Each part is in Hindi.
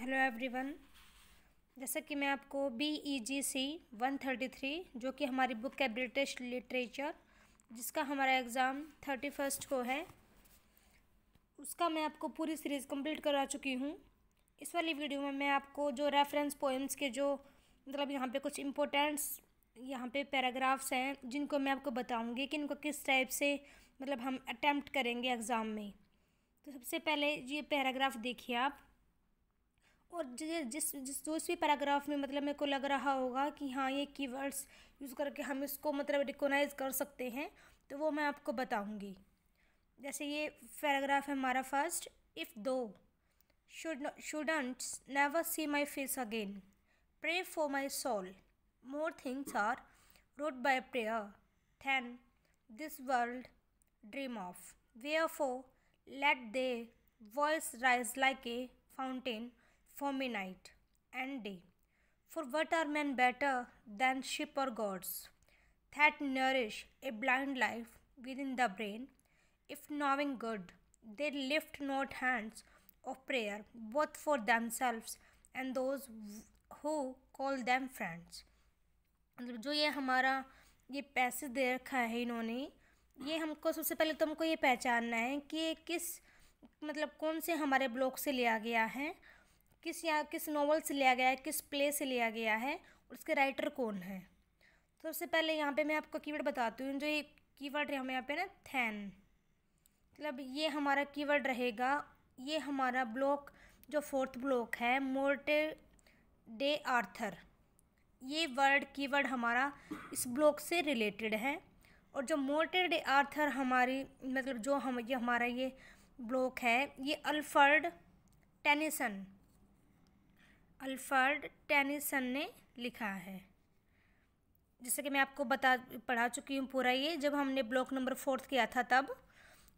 Hello everyone. जैसा कि मैं आपको BEGC 133 जो कि हमारी बुक है ब्रिटिश लिटरेचर, जिसका हमारा एग्ज़ाम 31 को है, उसका मैं आपको पूरी सीरीज़ कंप्लीट करा चुकी हूँ। इस वाली वीडियो में मैं आपको जो रेफरेंस पोएम्स के जो यहाँ पे कुछ इम्पोर्टेंट्स यहाँ पे पैराग्राफ्स हैं जिनको मैं आपको बताऊँगी कि इनको किस टाइप से हम अटेम्प्ट करेंगे एग्ज़ाम में। तो सबसे पहले ये पैराग्राफ देखिए आप, और जिस भी पैराग्राफ में मेरे को लग रहा होगा कि हाँ ये कीवर्ड्स यूज़ करके हम इसको रिकॉग्नाइज कर सकते हैं, तो वो मैं आपको बताऊंगी। जैसे ये पैराग्राफ है हमारा फर्स्ट, इफ़ दो shouldn't never see my face again, pray for my soul, more things are wrote by prayer than this world dream of, wherefore let their voice rise like a fountain for me night and day. For what are men better than sheep or gods that nourish a blind life within the brain, if knowing good they lift not hands of prayer both for themselves and those who call them friends। जो ये हमारा ये पैसेज दे रखा है इन्होंने, ये हमको सबसे पहले तो हमको ये पहचानना है कि किस कौन से हमारे ब्लॉक से लिया गया है, किस नॉवल से लिया गया है, किस प्ले से लिया गया है और उसके राइटर कौन है। तो सबसे पहले यहाँ पे मैं आपको कीवर्ड बताती हूँ। जो ये कीवर्ड है हमें यहाँ पे ना थैन, ये हमारा कीवर्ड रहेगा। ये हमारा ब्लॉक जो फोर्थ ब्लॉक है, मोर्टे डे आर्थर, ये कीवर्ड हमारा इस ब्लॉक से रिलेटेड है। और जो मोर्टे डे आर्थर हमारी ये हमारा ये ब्लॉक है, ये अल्फ्रेड टेनिसन ने लिखा है। जैसे कि मैं आपको पढ़ा चुकी हूँ पूरा ये, जब हमने ब्लॉक नंबर 4 किया था तब।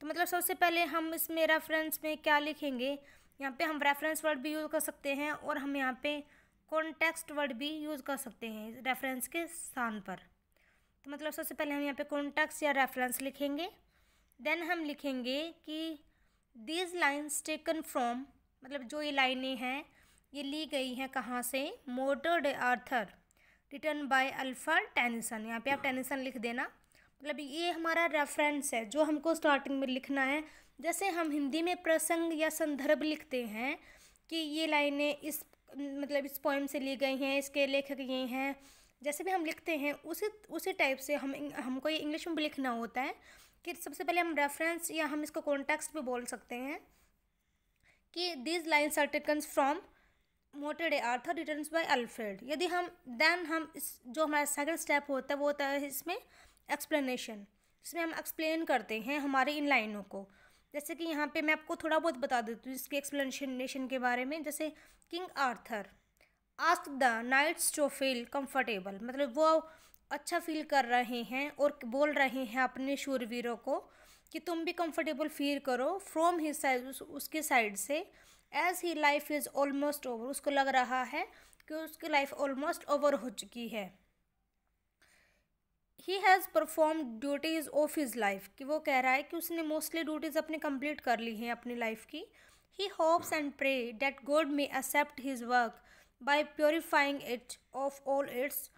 तो सबसे पहले हम इसमें रेफरेंस में क्या लिखेंगे, यहाँ पे हम रेफरेंस वर्ड भी यूज़ कर सकते हैं और हम यहाँ पे कॉन्टेक्स्ट वर्ड भी यूज़ कर सकते हैं रेफरेंस के स्थान पर। तो सबसे पहले हम यहाँ पे कॉन्टेक्स्ट या रेफरेंस लिखेंगे। देन हम लिखेंगे कि दीज लाइन्स टेकन फ्रॉम, जो ये लाइनें हैं ये ली गई हैं कहाँ से, Morte d' Arthur written by Alfred Tennyson. यहाँ पे आप टेनिसन लिख देना। ये हमारा रेफरेंस है जो हमको स्टार्टिंग में लिखना है। जैसे हम हिंदी में प्रसंग या संदर्भ लिखते हैं कि ये लाइनें इस पोएम से ली गई हैं, इसके लेखक ये हैं, जैसे भी हम लिखते हैं उसी टाइप से हमको ये इंग्लिश में भी लिखना होता है कि सबसे पहले हम रेफरेंस या हम इसको कॉन्टेक्स्ट भी बोल सकते हैं कि these lines are taken from Morte d' Arthur written by Alfred. यदि हम इस जो हमारा सेकंड स्टेप होता है वो होता है इसमें एक्सप्लेनेशन, जिसमें हम एक्सप्लेन करते हैं हमारी इन लाइनों को। जैसे कि यहाँ पे मैं आपको थोड़ा बहुत बता देती हूँ इसके एक्सप्लेनेशन के बारे में। जैसे king Arthur ask the knights to feel comfortable, वो अच्छा फील कर रहे हैं और बोल रहे हैं अपने शूरवीरों को कि तुम भी कंफर्टेबल फील करो फ्रॉम हिज साइड, उसके साइड से। As he life is almost over, उसको लग रहा है कि उसकी लाइफ ऑलमोस्ट ओवर हो चुकी है। He has perform duties of his life, कि वो कह रहा है कि उसने मोस्टली ड्यूटीज़ अपनी कंप्लीट कर ली हैं अपनी लाइफ की। He hopes and pray that God may accept his work by purifying it of all its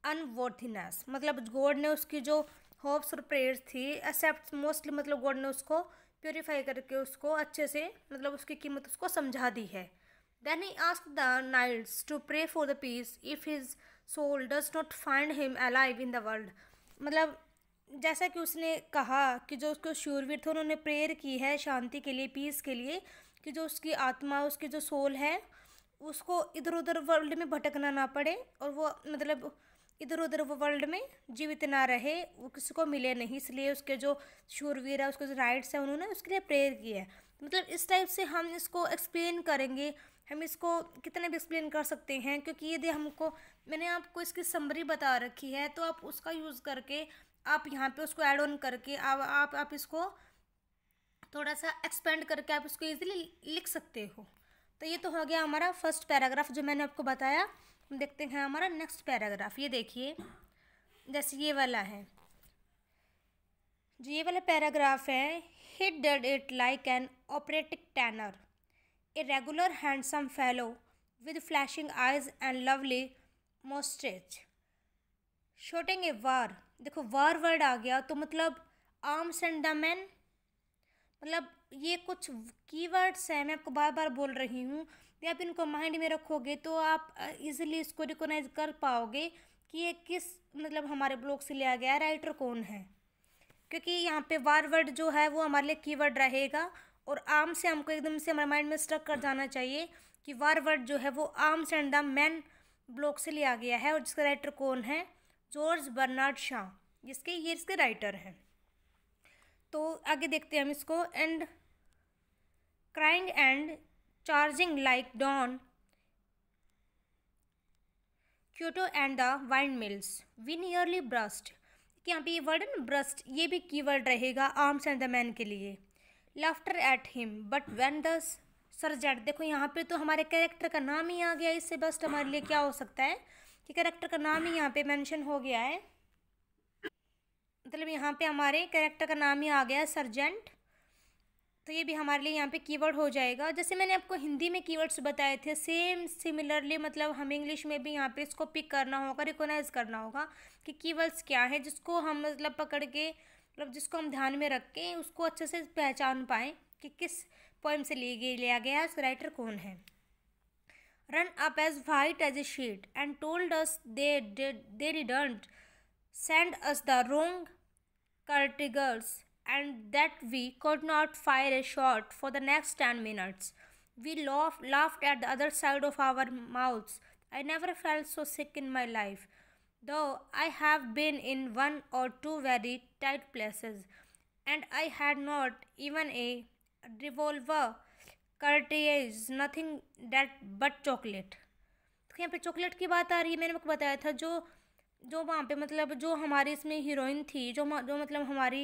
unworthiness. God ने उसकी जो होप्स और प्रेयर्स थी एक्सेप्ट मोस्टली गॉड ने उसको प्योरीफाई करके उसको अच्छे से उसकी कीमत उसको समझा दी है। Then he ask the knights to pray for the peace if his soul does not find him alive in the world. जैसा कि उसने कहा कि जो उसको शूरवीर थे उन्होंने प्रेयर की है शांति के लिए, पीस के लिए, कि जो उसकी आत्मा, उसकी जो सोल है उसको इधर उधर वर्ल्ड में भटकना ना पड़े और वो इधर उधर वो वर्ल्ड में जीवित ना रहे, वो किसी को मिले नहीं, इसलिए उसके जो शूरवीर है, उसके जो राइट्स हैं, उन्होंने उसके लिए प्रेयर की है। इस टाइप से हम इसको एक्सप्लेन करेंगे। हम इसको कितने भी एक्सप्लेन कर सकते हैं, क्योंकि यदि मैंने आपको इसकी समरी बता रखी है तो आप उसका यूज़ करके आप यहाँ पे उसको ऐड ऑन करके आप इसको थोड़ा सा एक्सपेंड करके आप इसको ईजिली लिख सकते हो। तो ये तो हो गया हमारा फर्स्ट पैराग्राफ जो मैंने आपको बताया। हम देखते हैं हमारा नेक्स्ट पैराग्राफ। ये देखिए, जैसे ये वाला है, जो ये वाला पैराग्राफ है, he did it like an operatic tenor, a regular handsome fellow with flashing eyes and lovely mustache, shooting a war। देखो war वर्ड आ गया तो मतलब आर्म्स एंड द मैन, मतलब ये कुछ कीवर्ड्स हैं, मैं आपको बार बार बोल रही हूँ। ये आप इनको माइंड में रखोगे तो आप इजीली इसको रिकॉग्नाइज कर पाओगे कि ये किस मतलब हमारे ब्लॉग से लिया गया है, राइटर कौन है। क्योंकि यहाँ पे वार वर्ड जो है वो हमारे लिए कीवर्ड रहेगा, और आर्म से हमको एकदम से हमारे माइंड में स्ट्रक कर जाना चाहिए कि वार वर्ड जो है वो arms and the man blog से लिया गया है, और जिसका राइटर कौन है, जॉर्ज बर्नार्ड शॉ, ये इसके राइटर हैं। तो आगे देखते हैं हम इसको। And crying and charging like dawn, Kyoto and the wine mills, we nearly burst. यहाँ पे ये वर्ड है ना ब्रस्ट, ये भी कीवर्ड रहेगा आर्म्स एंड द मैन के लिए। Laughter at him but when the sergeant, देखो यहाँ पे तो हमारे कैरेक्टर का नाम ही आ गया, इससे बेस्ट हमारे लिए क्या हो सकता है कि कैरेक्टर का नाम ही यहाँ पे मेंशन हो गया है। मतलब यहाँ पे हमारे कैरेक्टर का नाम ही आ गया है सर्जेंट, तो ये भी हमारे लिए यहाँ पे कीवर्ड हो जाएगा। जैसे मैंने आपको हिंदी में कीवर्ड्स बताए थे, सेम सिमिलरली मतलब हम इंग्लिश में भी यहाँ पे इसको पिक करना होगा, रिकॉग्नाइज करना होगा कि कीवर्ड्स क्या है, जिसको हम मतलब पकड़ के मतलब जिसको हम ध्यान में रख के उसको अच्छे से पहचान पाएँ कि किस पोएम से लिया गया है, उसका राइटर कौन है। Run up as white as a sheet and told us they didn't send us the wrong cartigers and that we could not fire a shot for the next 10 minutes. We laughed at the other side of our mouths. I never felt so sick in my life, though I have been in one or two very tight places, and I had not even a revolver cartridge, nothing that but chocolate. तो यहाँ पे चॉकलेट की बात आ रही है। मैंने आपको बताया था जो वहाँ पे मतलब जो हमारी इसमें हीरोइन थी, जो मतलब हमारी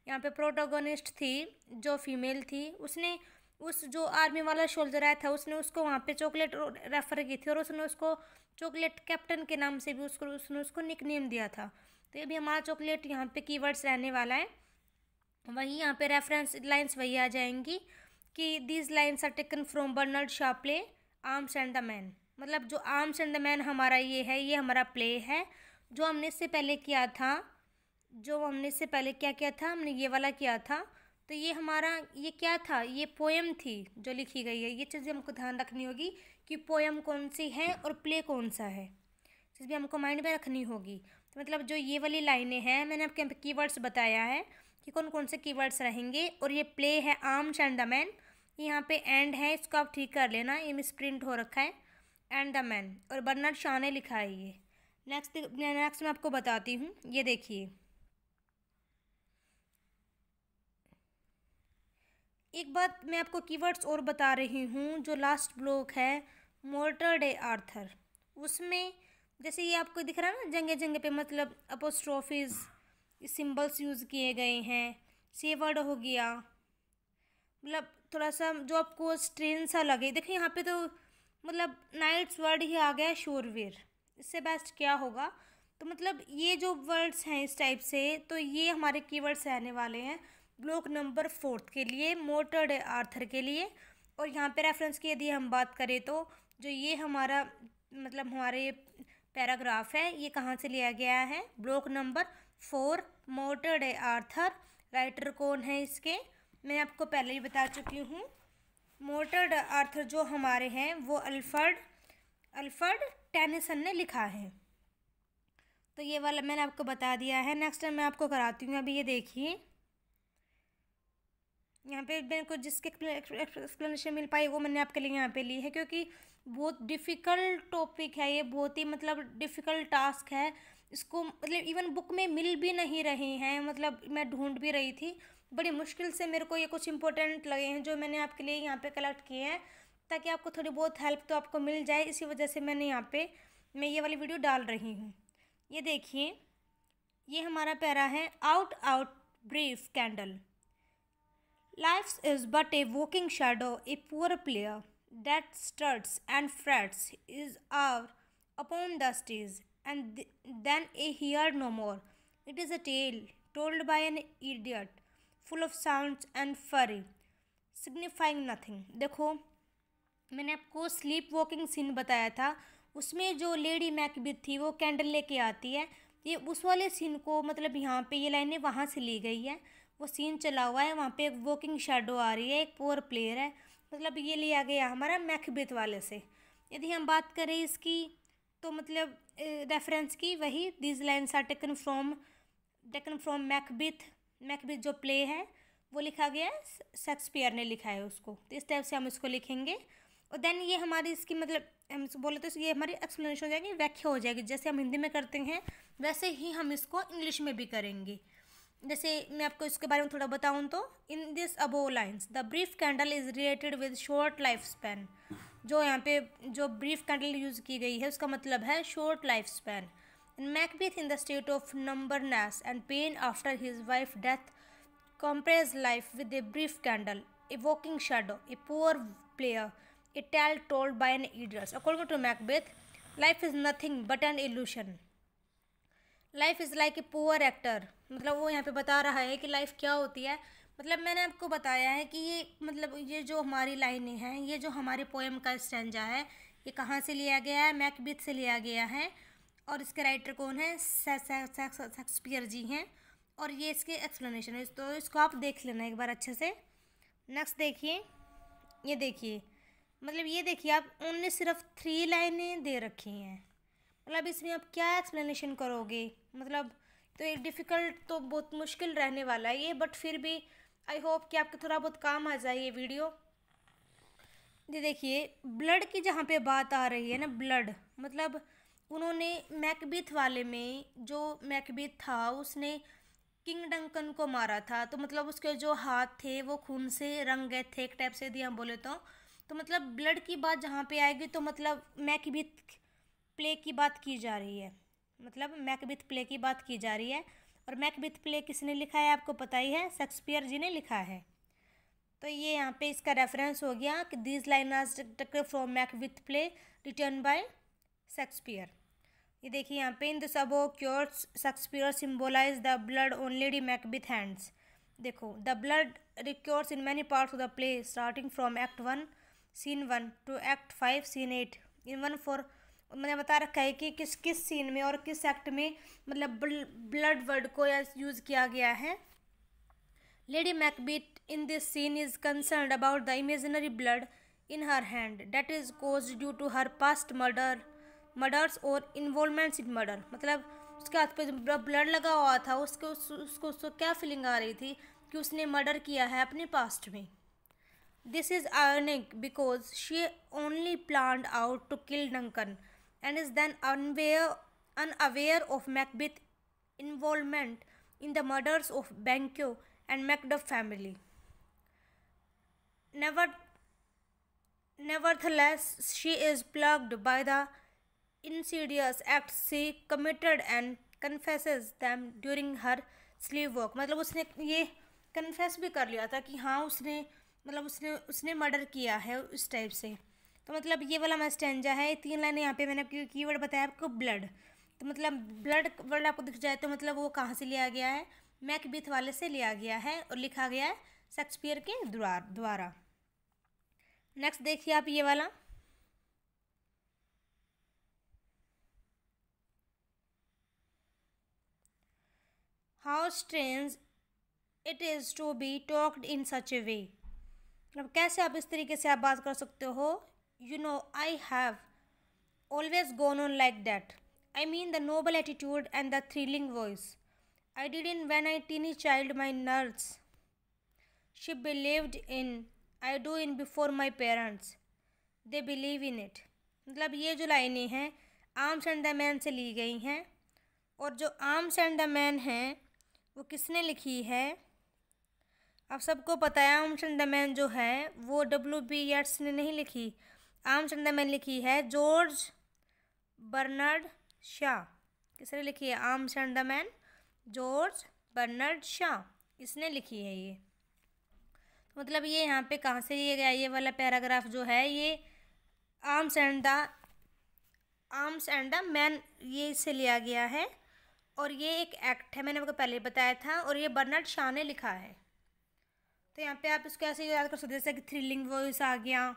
यहाँ पे प्रोटोगोनिस्ट थी, जो फीमेल थी, उसने उस जो आर्मी वाला सोल्जर आया था उसने उसको वहाँ पे चॉकलेट रेफ़र की थी, और उसने उसको चॉकलेट कैप्टन के नाम से भी उसने उसको निकनेम दिया था। तो ये भी हमारा चॉकलेट यहाँ पे कीवर्ड्स रहने वाला है। वही यहाँ पे रेफरेंस लाइन्स वही आ जाएंगी कि these lines are taken from Bernard Shaw play Arms and the Man. मतलब जो आर्म्स एंड द मैन हमारा ये है, ये हमारा प्ले है जो हमने इससे पहले किया था। क्या किया था, हमने ये वाला किया था। तो ये हमारा ये क्या था, ये पोएम थी जो लिखी गई है। ये चीज़ें हमको ध्यान रखनी होगी कि पोएम कौन सी है और प्ले कौन सा है, चीज़ भी हमको माइंड में रखनी होगी। तो मतलब जो ये वाली लाइनें हैं, मैंने आपके यहाँ पे कीवर्ड्स बताया है कि कौन कौन से कीवर्ड्स रहेंगे। और ये प्ले है आर्म्स एंड द मैन, यहाँ पे एंड है, इसको आप ठीक कर लेना, ये मिस प्रिंट हो रखा है, एंड द मैन, और बर्नार्ड शॉ ने लिखा है ये। नेक्स्ट मैं आपको बताती हूँ, ये देखिए एक बात मैं आपको कीवर्ड्स और बता रही हूँ। जो लास्ट ब्लॉक है मोर्टर डे आर्थर, उसमें जैसे ये आपको दिख रहा है ना, जगह जगह पे मतलब अपोस्ट्रोफीज सिंबल्स यूज़ किए गए हैं। से वर्ड हो गया, मतलब थोड़ा सा जो आपको स्ट्रेन सा लगे। देखिए यहाँ पे तो मतलब नाइट्स वर्ड ही आ गया शूरवीर, इससे बेस्ट क्या होगा। तो मतलब ये जो वर्ड्स हैं इस टाइप से, तो ये हमारे कीवर्ड्स रहने वाले हैं ब्लॉक नंबर 4 के लिए, मोर्टर डे आर्थर के लिए। और यहाँ पे रेफरेंस की यदि हम बात करें तो जो ये हमारा मतलब हमारे पैराग्राफ है, ये कहाँ से लिया गया है, block number 4 mortar day Arthur. Writer कौन है इसके, मैं आपको पहले ही बता चुकी हूँ। मोर्टर डे आर्थर जो हमारे हैं वो अल्फ्रेड टेनिसन ने लिखा है। तो ये वाला मैंने आपको बता दिया है। नेक्स्ट टाइम मैं आपको कराती हूँ। अभी ये देखिए यहाँ पे मेरे को जिसके एक्सप्लेनेशन मिल पाई वो मैंने आपके लिए यहाँ पे ली है, क्योंकि बहुत डिफ़िकल्ट टॉपिक है ये, बहुत ही मतलब डिफ़िकल्ट टास्क है। इसको मतलब इवन बुक में मिल भी नहीं रहे हैं, मतलब मैं ढूंढ भी रही थी, बड़ी मुश्किल से मेरे को ये कुछ इंपॉर्टेंट लगे हैं जो मैंने आपके लिए यहाँ पे कलेक्ट किए हैं, ताकि आपको थोड़ी बहुत हेल्प तो आपको मिल जाए। इसी वजह से मैंने यहाँ पे मैं ये वाली वीडियो डाल रही हूँ। ये देखिए ये हमारा पैरा है, out brief candle, life is but a walking shadow, a poor player that struts and frets is hour upon the stage, and then a hear no more. It is a tale told by an idiot, full of sounds and fury, signifying nothing. देखो मैंने आपको स्लीप वॉकिंग सीन बताया था, उसमें जो लेडी मैकबेथ थी वो कैंडल लेके आती है। ये उस वाले सीन को मतलब यहाँ पे ये लाइनें वहाँ से ली गई है। वो सीन चला हुआ है, वहाँ पे एक वॉकिंग शैडो आ रही है, एक पुअर प्लेयर है, मतलब ये लिया गया हमारा मैकबेथ वाले से। यदि हम बात करें इसकी तो मतलब रेफरेंस की, वही these lines are taken from Macbeth. Macbeth जो प्ले है वो लिखा गया है, शेक्सपियर ने लिखा है उसको, तो इस टाइप से हम इसको लिखेंगे। और देन ये हमारी इसकी मतलब हम बोले तो ये हमारी एक्सप्लेनेशन हो जाएगी, व्याख्या हो जाएगी। जैसे हम हिंदी में करते हैं वैसे ही हम इसको इंग्लिश में भी करेंगे। जैसे मैं आपको इसके बारे में थोड़ा बताऊं तो, in this above lines the brief candle is related with short life span. जो यहाँ पे जो ब्रीफ कैंडल यूज़ की गई है उसका मतलब है short life span. Macbeth in the state of numbness and pain after his wife death compares life with a brief candle, a walking shadow, a poor player, a tale told by an idiot. According to Macbeth, life is nothing but an illusion. Life is like a poor actor. मतलब वो यहाँ पे बता रहा है कि लाइफ क्या होती है। मतलब मैंने आपको बताया है कि ये मतलब ये जो हमारी लाइनें हैं, ये जो हमारे पोएम का स्टैंजा है, ये कहाँ से लिया गया है, मैकबेथ से लिया गया है। और इसके राइटर कौन है, शेक्सपियर जी हैं। और ये इसके एक्सप्लेनेशन है, तो इसको आप देख लेना एक बार अच्छे से। नेक्स्ट देखिए, ये देखिए, मतलब ये देखिए आप उनने सिर्फ 3 लाइनें दे रखी हैं। मतलब इसमें आप क्या एक्सप्लेनेशन करोगे, मतलब तो एक डिफ़िकल्ट तो बहुत मुश्किल रहने वाला है ये, बट फिर भी आई होप कि आपको थोड़ा बहुत काम आ जाए ये वीडियो। ये देखिए ब्लड की जहाँ पे बात आ रही है ना, ब्लड मतलब उन्होंने मैकबेथ वाले में जो मैकबेथ था उसने किंग डंकन को मारा था, तो मतलब उसके जो हाथ थे वो खून से रंग गए थे एक टाइप से, यदि हम बोले तो मतलब ब्लड की बात जहाँ पे आएगी तो मतलब मैकबेथ प्ले की बात की जा रही है। मतलब मैकबेथ प्ले की बात की जा रही है। और मैकबेथ प्ले किसने लिखा है आपको पता ही है, शेक्सपियर जी ने लिखा है। तो ये यहाँ पे इसका रेफरेंस हो गया कि these line are taken from Macbeth play written by Shakespeare. ये देखिए यहाँ पे इन द सबो क्योर्स Shakespeare symbolize the blood on Lady Macbeth hands. देखो the blood recurs in many parts of the play starting from act 1 scene 1 act एक्ट 5 सीन 8 इन 1-4। मैंने बता रखा है कि किस किस सीन में और किस एक्ट में मतलब ब्लड वर्ड को यूज़ किया गया है। Lady Macbeth in this scene is concerned about the imaginary blood in her hand that is caused due to her past murders और इन्वॉल्वमेंट्स इन मर्डर। मतलब उसके हाथ पे ब्लड लगा हुआ था, उसको क्या फीलिंग आ रही थी कि उसने मर्डर किया है अपने पास्ट में। This is ironic because she only planned out to kill Duncan and is then unaware of Macbeth's involvement in the murders of Banquo and Macduff family. Nevertheless, she is plagued by the insidious acts she committed and confesses them during her slave walk। मतलब उसने ये कन्फेस भी कर लिया था कि हाँ उसने मतलब उसने मर्डर किया है उस टाइप से। तो मतलब ये वाला स्टैंजा है, 3 लाइनें यहाँ पे मैंने आपको कीवर्ड बताया आपको ब्लड। तो मतलब ब्लड वर्ड आपको दिख जाए तो मतलब वो कहाँ से लिया गया है, मैकबेथ वाले से लिया गया है और लिखा गया है शेक्सपियर के द्वारा। नेक्स्ट देखिए आप ये वाला, how strange it is to be talked in such a way. मतलब कैसे आप इस तरीके से आप बात कर सकते हो। You know I have always gone on like that. I mean the noble attitude and the thrilling voice I did in when I tiny child my nurse she believed in I do in before my parents they believe in it. मतलब ये जो लाइनें हैं आर्म्स एंड द मैन से ली गई हैं। और जो आर्म्स एंड द मैन हैं वो किसने लिखी है, आप सबको पता है आर्म्स एंड द मैन जो है वो W.B. येट्स ने नहीं लिखी। आर्म्स एंड द मैन लिखी है जॉर्ज बर्नार्ड शॉ। किसने लिखी है Arms and the Man, George Bernard Shaw, इसने लिखी है ये। तो मतलब ये यहाँ पे कहाँ से लिए गया, ये वाला पैराग्राफ जो है ये आर्म्स एंड द मैन ये इससे लिया गया है। और ये एक एक्ट है, मैंने आपको पहले बताया था, और ये बर्नार्ड शॉ ने लिखा है। तो यहाँ पे आप इसको ऐसे याद कर सकते हैं जैसे कि थ्रिलिंग वॉइस आ गया,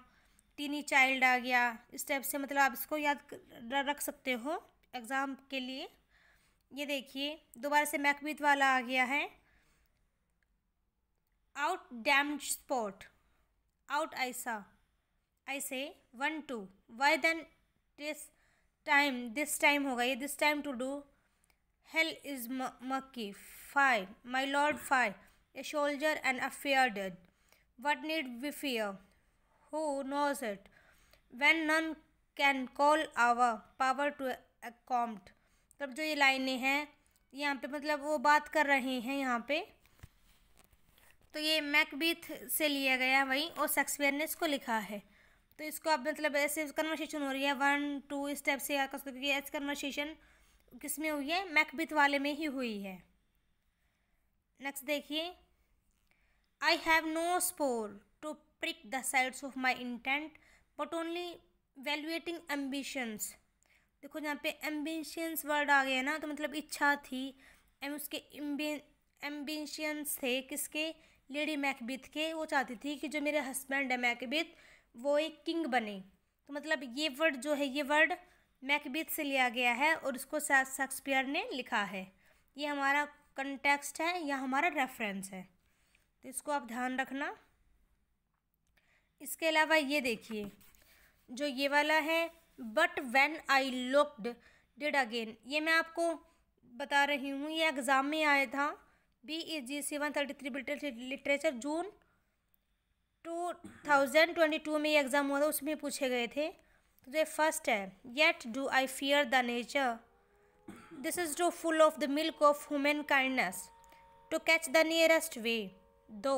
टीनी चाइल्ड आ गया। इस टाइप से मतलब आप इसको याद रख सकते हो एग्ज़ाम के लिए। ये देखिए दोबारा से मैकबीथ वाला आ गया है। Out damned spot, out I say 1 2 why then this time होगा ये, this time to do hell is murky 5 my lord 5 a soldier and a fair dead what need we fear who knows it when none can call our power to account. तब जो ये लाइनें हैं यहाँ पे मतलब वो बात कर रहे हैं यहाँ पे, तो ये मैकबीथ से लिया गया है वही, और शेक्सपियर ने इसको लिखा है। तो इसको आप मतलब ऐसे कन्वर्सेशन हो रही है 1 2 इस टाइप से याद कर सकते हो, क्योंकि ऐसी कन्वर्सेशन किस में हुई है, मैकबीथ वाले में ही हुई है। नेक्स्ट देखिए, I have no spur to prick the sides of my intent but only valuating ambitions. देखो यहाँ पे एम्बिशंस वर्ड आ गया ना, तो मतलब इच्छा थी, उसके एम्बिशंस थे किसके, लेडी मैकबीथ के। वो चाहती थी कि जो मेरे हस्बैंड है मैकबीथ वो एक किंग बने। तो मतलब ये वर्ड जो है, ये वर्ड मैकबीथ से लिया गया है और इसको शेक्सपियर ने लिखा है। ये हमारा कंटेक्स्ट है या हमारा रेफरेंस है, तो इसको आप ध्यान रखना। इसके अलावा ये देखिए जो ये वाला है, but when I looked did again, ये मैं आपको बता रही हूँ, ये एग्ज़ाम में आया था। BEGC 133 ब्रिटिश लिटरेचर जून 2022 में ये एग्ज़ाम हुआ था, उसमें पूछे गए थे। तो ये फर्स्ट है, yet do I fear the nature this is too full of the milk of human kindness to catch the nearest way thou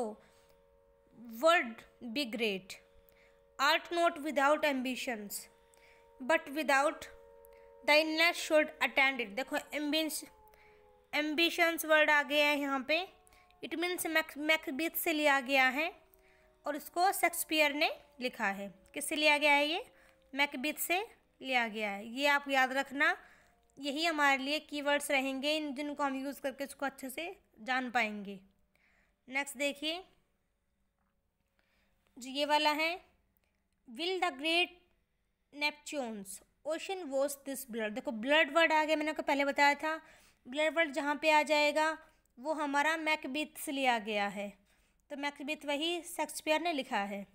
would be great art not without ambitions but without the illness should attend it. देखो एम्बिशंस वर्ड आ गया है यहाँ पे, इट मीन्स मैकबीथ से लिया गया है और इसको शेक्सपियर ने लिखा है। किससे लिया गया है, ये मैकबीथ से लिया गया है। ये आप याद रखना, यही हमारे लिए कीवर्ड्स रहेंगे जिनको हम यूज़ करके इसको अच्छे से जान पाएंगे। नेक्स्ट देखिए जो ये वाला है, will the great Neptune's ocean wash this blood. देखो ब्लड वर्ड आ गया, मैंने आपको पहले बताया था ब्लड वर्ड जहाँ पे आ जाएगा वो हमारा मैकबीथ से लिया गया है, तो मैकबीथ वही शेक्सपियर ने लिखा है।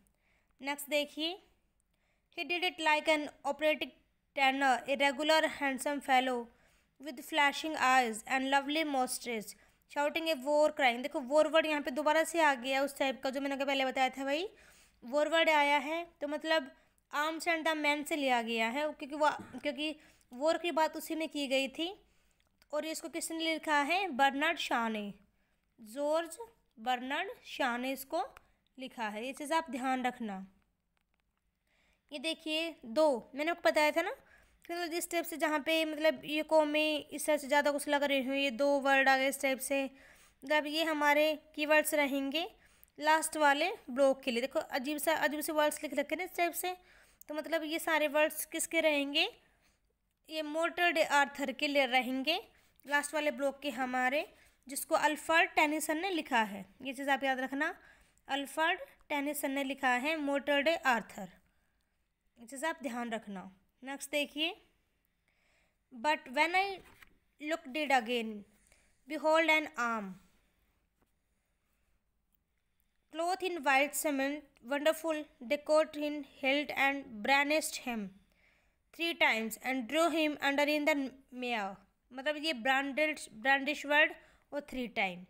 नेक्स्ट देखिए, he did it like an operating tenor a regular handsome fellow with flashing eyes and lovely moustaches shouting a war crying. देखो वॉर वर्ड यहाँ पे दोबारा से आ गया उस टाइप का जो मैंने पहले बताया था, वही वॉर वर्ड आया है। तो मतलब आर्म्स एंड द मैन से लिया गया है, क्योंकि वॉर की बात उसी में की गई थी। और इसको किसने लिखा है, बर्नार्ड शॉ ने, जॉर्ज बर्नार्ड शॉ ने इसको लिखा है। ये चीज़ आप ध्यान रखना। ये देखिए दो मैंने आपको बताया था ना, मतलब इस टाइप से जहाँ पे मतलब ये कौमें इस तरह से ज़्यादा कुछ लग रही हुई, ये दो वर्ड आ गए इस टाइप से, मतलब ये हमारे कीवर्ड्स रहेंगे लास्ट वाले ब्लॉक के लिए। देखो अजीब से वर्ड्स लिख रखे ना इस टाइप से, तो मतलब ये सारे वर्ड्स किसके रहेंगे, ये मोर्टर डे आर्थर के लिए रहेंगे लास्ट वाले ब्लॉक के हमारे, जिसको अल्फ्रेड टेनिसन ने लिखा है। ये चीज़ आप याद रखना, अल्फ्रेड टेनिसन ने लिखा है मोर्टर डे आर्थर, ये चीज़ आप ध्यान रखना। नेक्स्ट देखिए, but when I look did again behold N arm cloth in white cement, wonderful, decorated in hilt and brandished him 3 times and drew him under in the mare। मतलब ये ब्रांडिश वर्ड और 3 टाइम,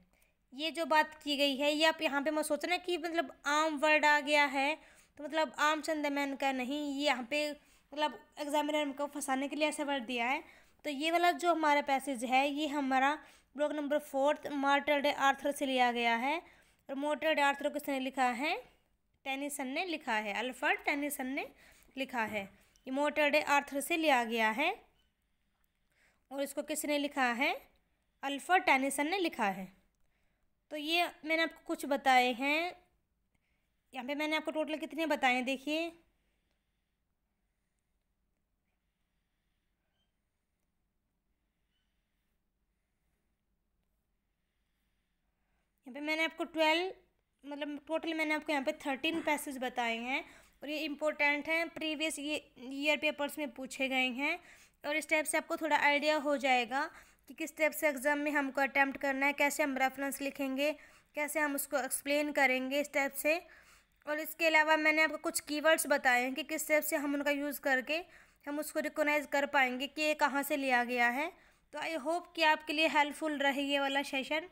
ये जो बात की गई है, ये आप यहाँ पे मत सोचना कि मतलब आम वर्ड आ गया है तो मतलब आम चंद मैन का नहीं, ये यहाँ पे मतलब एग्जामिनर को फंसाने के लिए ऐसा वर्ड दिया है। तो ये वाला जो हमारा पैसेज है ये हमारा block number 4 martyr day Arthur से लिया गया है। और मोर्टर डे आर्थर किसने लिखा है, टेनिसन ने लिखा है, अल्फ्रेड टेनिसन ने लिखा है। ये मोर्टर डे आर्थर से लिया गया है और इसको किसने लिखा है, अल्फ्रेड टेनिसन ने लिखा है। तो ये मैंने आपको कुछ बताए हैं, यहाँ पे मैंने आपको टोटल कितने बताए हैं देखिए, यहाँ पे मैंने आपको 12 मतलब टोटल मैंने आपको यहाँ पे 13 पैसेज बताए हैं। और ये इम्पोर्टेंट हैं, प्रीवियस ईयर पेपर्स में पूछे गए हैं। और इस टाइप से आपको थोड़ा आइडिया हो जाएगा कि किस टाइप से एग्ज़ाम में हमको अटैम्प्ट करना है, कैसे हम रेफरेंस लिखेंगे, कैसे हम उसको एक्सप्लेन करेंगे इस टाइप से। और इसके अलावा मैंने आपको कुछ कीवर्ड्स बताए हैं कि किस टाइप से हम उनका यूज़ करके हम उसको रिकॉग्नाइज कर पाएंगे कि ये कहाँ से लिया गया है। तो आई होप कि आपके लिए हेल्पफुल रहे ये वाला सेशन।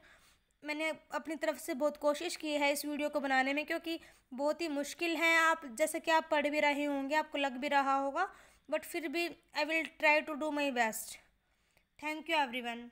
मैंने अपनी तरफ से बहुत कोशिश की है इस वीडियो को बनाने में, क्योंकि बहुत ही मुश्किल है। आप जैसे कि आप पढ़ भी रहे होंगे, आपको लग भी रहा होगा, बट फिर भी I will try to do my best. Thank you everyone.